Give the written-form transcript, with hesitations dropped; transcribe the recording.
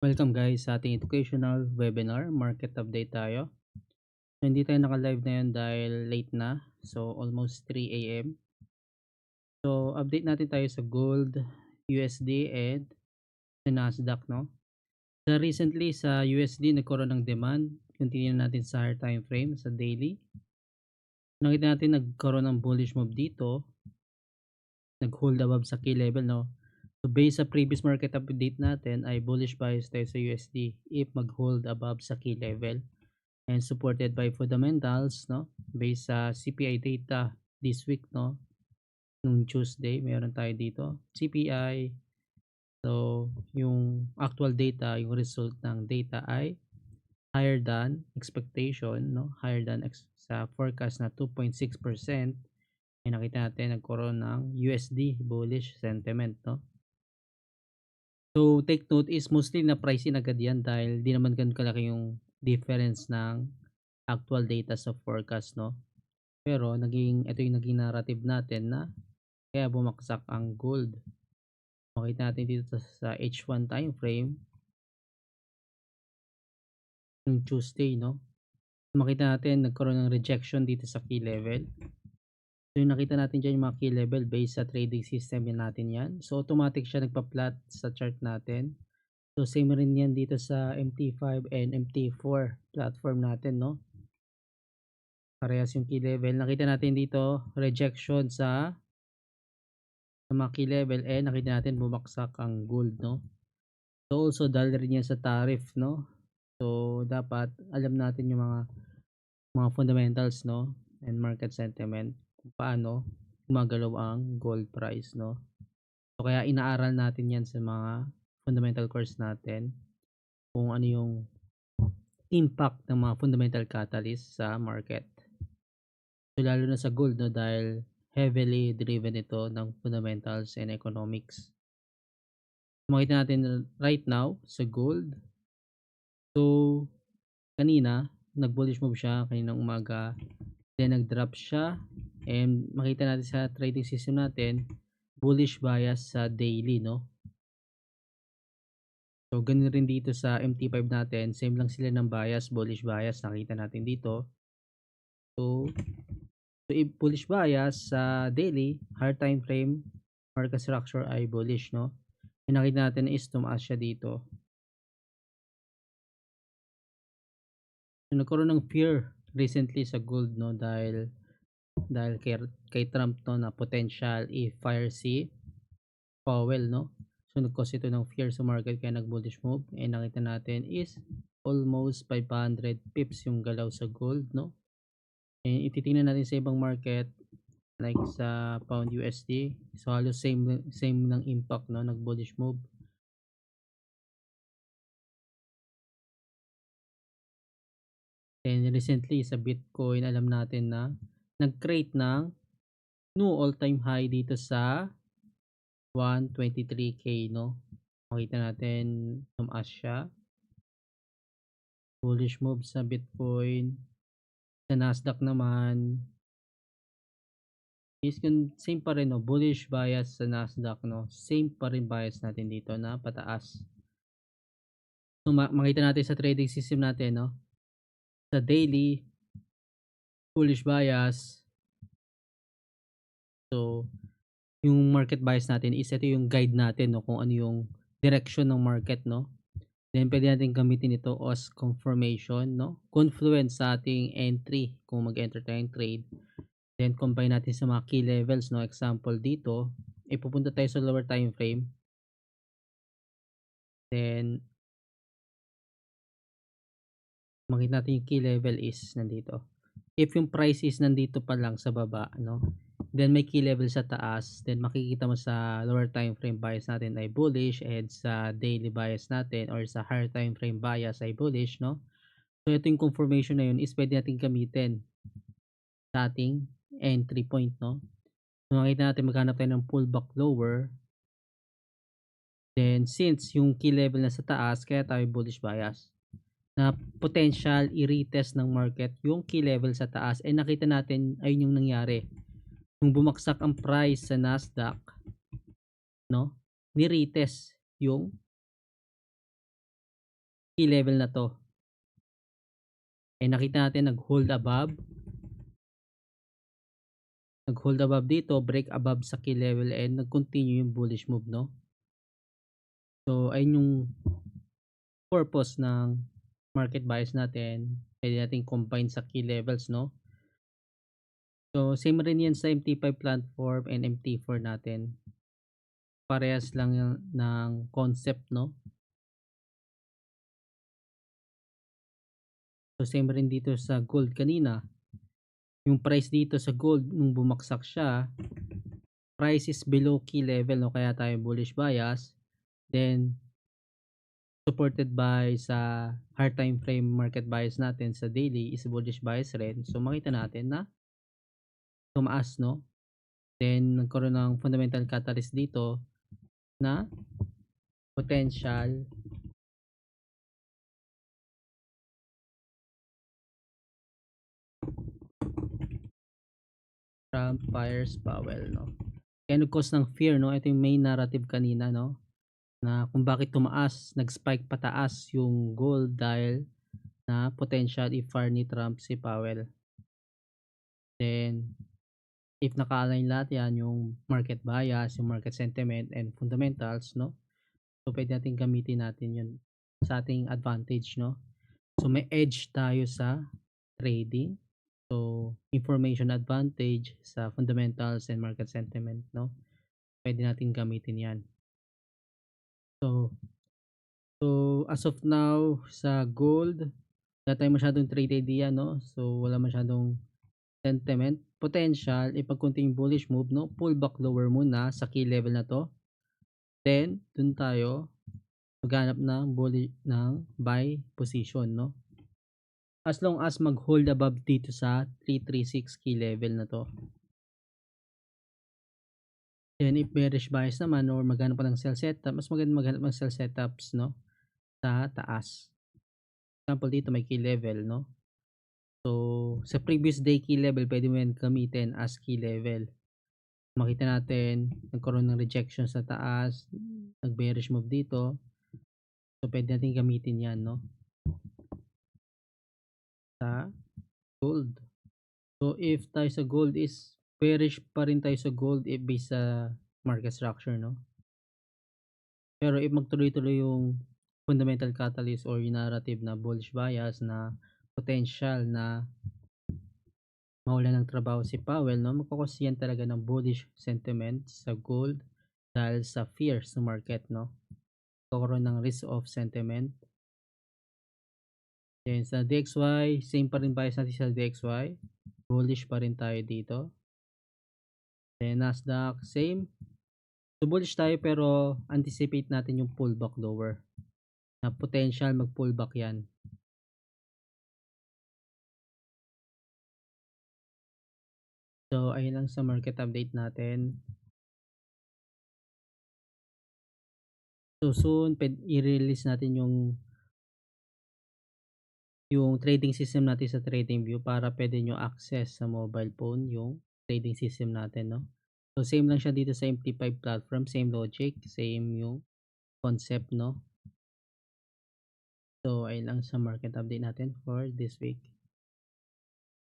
Welcome guys sa ating educational webinar, market update tayo. So, hindi tayo naka-live na yun dahil late na. So almost 3 AM. So update natin tayo sa gold, USD and sa Nasdaq, no? So recently sa USD nagkaroon ng demand. Continue natin sa higher time frame sa daily. Nakita natin nagkaroon ng bullish move dito. Nag-hold above sa key level, no? So based sa previous market update natin ay bullish bias tayo sa USD if mag-hold above sa key level. And supported by fundamentals, no, based sa CPI data this week, no, nung Tuesday meron tayo dito CPI. So yung actual data, yung result ng data ay higher than expectation, no, higher than sa forecast na 2.6%. ay nakita natin nagkaroon ng USD bullish sentiment, no. So take note is mostly na price in agad yan dahil di naman ganun kalaki yung difference ng actual data sa forecast, no. Pero ito yung naging narrative natin na kaya bumaksak ang gold. Makita natin dito sa H1 time frame yung Tuesday, no. Makita natin nagkaroon ng rejection dito sa key level. So yung nakita natin dyan yung mga key level based sa trading system natin yan. So automatic siya nagpa-plot sa chart natin. So same rin yan dito sa MT5 and MT4 platform natin, no. Parehas yung key level. Nakita natin dito rejection sa mga key level nakita natin bumaksak ang gold, no. So also dahil rin yan sa tariff, no. So dapat alam natin yung mga fundamentals, no, and market sentiment kung paano gumagalaw ang gold price, no. So kaya inaaral natin yan sa mga fundamental course natin kung ano yung impact ng mga fundamental catalyst sa market. So lalo na sa gold, no, dahil heavily driven ito ng fundamentals and economics. Makita natin right now sa gold. So kanina nag-bullish move siya kaninang umaga, then nag-drop siya, and makita natin sa trading system natin bullish bias sa daily, no. So ganun rin dito sa MT5 natin, same lang sila ng bias, bullish bias nakita natin dito. So if bullish bias sa daily, higher time frame, market structure ay bullish, no. And nakita natin is tumaas siya dito. So nagkaroon ng fear recently sa gold, no, dahil kay Trump, no, na potential i-fire si Powell, no. So nag-cause ito ng fear sa market kaya nag-bullish move, and nakita natin is almost 500 pips yung galaw sa gold, no. And ititingnan natin sa ibang market like sa pound USD, so halos same ng impact, no, nag-bullish move. And recently sa Bitcoin, alam natin na nag-create ng new all-time high dito sa 123K, no. Makita natin tumaas siya. Bullish move sa Bitcoin. Sa Nasdaq naman is same pa rin, no, bullish bias sa Nasdaq, no. Same pa rin bias natin dito na pataas. So makita natin sa trading system natin, no, sa daily bullish bias. So yung market bias natin is ito yung guide natin, no, kung ano yung direction ng market, no. Then pwede natin gamitin ito as confirmation, no, confluence sa ating entry kung mag-enter tayong trade. Then combine natin sa mga key levels, no. Example dito, ipupunta tayo sa lower time frame. Then makita natin yung key level is nandito. If yung price is nandito pa lang sa baba, no, then may key level sa taas, then makikita mo sa lower time frame bias natin ay bullish, and sa daily bias natin or sa higher time frame bias ay bullish, no. So ito yung confirmation na yun is pwede natin gamitin sa ating entry point, no. So makita natin maghanap tayo ng pullback lower. Then since yung key level na sa taas, kaya tayo bullish bias na potential i-retest ng market yung key level sa taas, nakita natin ayun yung nangyari nung bumagsak ang price sa Nasdaq, no, ni-retest yung key level na 'to. Nakita natin nag-hold above dito, break above sa key level and nag-continue yung bullish move 'no. So ayun yung purpose ng market bias natin, puwede nating combine sa key levels 'no. So same rin 'yan sa MT5 platform and MT4 natin, parehas lang yang ng concept 'no. So same rin dito sa gold kanina, yung price dito sa gold nung bumagsak siya, price is below key level 'no, kaya tayo bullish bias, then supported by sa higher time frame market bias natin sa daily is bullish bias rin. So makita natin na tumaas 'no, then nagkaroon ng fundamental catalyst dito na potential Trump fires Powell 'no. Kaya nag-cause ng fear 'no, ito yung main narrative kanina 'no, na kung bakit tumaas, nag-spike pataas yung gold dahil na potential i-fire ni Trump si Powell. Then if naka-align lahat 'yan, yung market bias, yung market sentiment and fundamentals 'no, so puwede nating gamitin natin 'yun sa ating advantage 'no. So may edge tayo sa trading. So information advantage sa fundamentals and market sentiment 'no, puwede nating gamitin 'yan. So as of now sa gold, wala tayong masyadong trade idea 'no, so wala masyadong sentiment. Potential ipag-continue bullish move 'no, pullback lower muna sa key level na 'to. Then dun tayo maghanap ng buy position 'no. As long as mag-hold above dito sa 336 key level na 'to. Then if bearish bias naman or maghanap ka ng sell setup, mas maganda maghanap ng sell setups 'no, sa taas. Example dito may key level 'no. So sa previous day key level puwede mo yan gamitin as key level. Makita natin nagkaroon ng rejection sa taas, nag-bearish move dito. So puwede natin gamitin 'yan 'no, sa gold. So if tayo sa gold is bearish pa rin tayo sa gold if based sa market structure 'no. Pero if magtuloy-tuloy yung fundamental catalyst or yung narrative na bullish bias na potential na mawalan ng trabaho si Powell 'no, magko-cause yan talaga ng bullish sentiment sa gold dahil sa fear sa market 'no. Magkakaroon ng risk off sentiment. Then sa DXY, same pa rin bias natin sa DXY, bullish pa rin tayo dito. Then Nasdaq, same. So bullish tayo pero anticipate natin yung pullback lower, na potential mag-pullback yan. So ayun lang sa market update natin. So soon i-release natin yung trading system natin sa TradingView para pwede nyo access sa mobile phone yung trading system natin 'no. So same lang siya dito sa MT5 platform, same logic, same yung concept 'no. So ayun lang sa market update natin for this week.